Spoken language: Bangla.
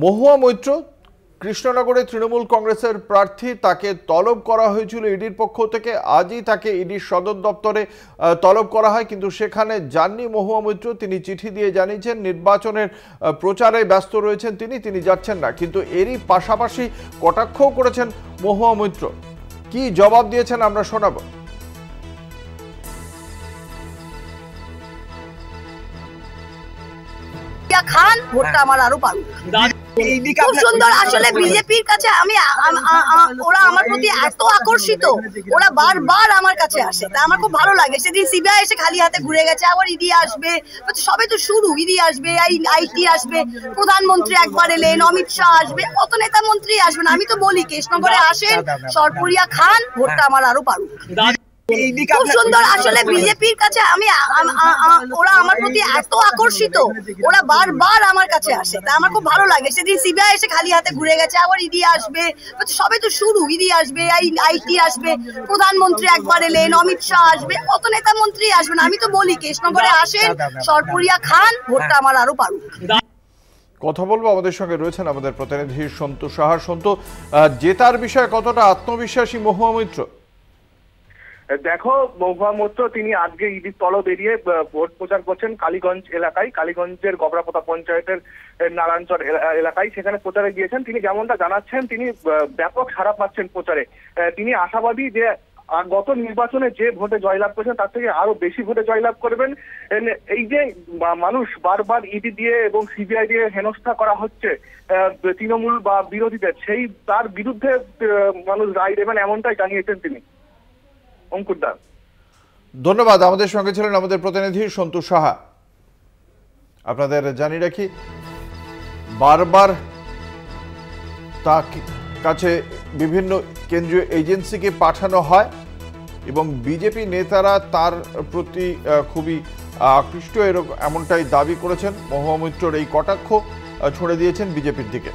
মহুয়া মৈত্র কৃষ্ণনগরে তৃণমূল কংগ্রেসের প্রার্থী, তাকে তলব করা হয়েছিল ইডির পক্ষ থেকে। আজই তাকে ইডির সদর দপ্তরে তলব করা হয়, কিন্তু সেখানে যাননি মহুয়া মৈত্র। তিনি চিঠি দিয়ে জানিয়েছেন নির্বাচনের প্রচারে ব্যস্ত রয়েছেন, তিনি যাচ্ছেন না। কিন্তু এরই পাশাপাশি কটাক্ষও করেছেন মহুয়া মৈত্র। কি জবাব দিয়েছেন আমরা শোনাবো। খান ভোটটা আমার আরো পারুক। খুব সুন্দর। আসলে বিজেপির কাছে আমি ওরা আমার প্রতি এত আকর্ষিত, ওরা বারবার আমার কাছে আসে, তা আমার খুব ভালো লাগে। সেদিন সিবিআই এসে খালি হাতে ঘুরে গেছে, আবার ইডি আসবে, সবে তো শুরু। ইডি আসবে, আইটি আসবে, প্রধানমন্ত্রী একবার এলেন, অমিত শাহ আসবে, কত নেতা মন্ত্রী আসবেন। আমি তো বলি কৃষ্ণনগরে আসেন, সরপুরিয়া খান ভোটটা আমার আরো পারুক। খুব সুন্দর। আসলে বিজেপির কাছে আমি ওরা আমার প্রতি এত আকর্ষিত, ওরা বারবার আমার কাছে আসে, তা আমার খুব ভালো লাগে। সেদিন সিবিআই এসে খালি হাতে ঘুরে গেছে, আবার ইডি আসবে, সবে তো শুরু। ইডি আসবে, আইটি আসবে, প্রধানমন্ত্রী একবার এলেন, অমিত শাহ আসবে, কত নেতা মন্ত্রী আসবেন। আমি তো বলি কৃষ্ণনগরে আসেন, সরপুরিয়া খান ভোটটা আমার আরো পারুক। কথা বলবো, আমাদের সঙ্গে রয়েছেন আমাদের প্রতিনিধি সন্তু সাহা। সন্তু, জেতার বিষয়ে কতটা আত্মবিশ্বাসী মহুয়া মৈত্র? দেখো, মহুয়া মৈত্র তিনি আজকে ইডির তলব এড়িয়ে ভোট প্রচার করছেন কালীগঞ্জ এলাকায়, কালীগঞ্জের গবরাপোতা পঞ্চায়েতের নারায়ণচর এলাকায়। সেখানে প্রচারে গিয়েছেন। তিনি যেমনটা জানাচ্ছেন, তিনি ব্যাপক সাড়া পাচ্ছেন প্রচারে। তিনি আশাবাদী যে গত নির্বাচনে যে ভোটে জয়লাভ করেছেন তার থেকে আরো বেশি ভোটে জয়লাভ করবেন। এই যে মানুষ বারবার ইডি দিয়ে এবং সিবিআই দিয়ে হেনস্থা করা হচ্ছে তৃণমূল বা বিরোধীদের, সেই তার বিরুদ্ধে মানুষ রায় দেবেন, এমনটাই জানিয়েছেন তিনি। অঙ্কুর দাস, ধন্যবাদ। আমাদের সঙ্গে ছিলেন আমাদের প্রতিনিধি সন্তু সাহা। আপনাদের জানিয়ে রাখি, বারবার তার কাছে বিভিন্ন কেন্দ্রীয় এজেন্সিকে পাঠানো হয় এবং বিজেপি নেতারা তার প্রতি খুবই আকৃষ্ট, এমনটাই দাবি করেছেন। মহুয়া মৈত্রর এই কটাক্ষ ছুড়ে দিয়েছেন বিজেপির দিকে।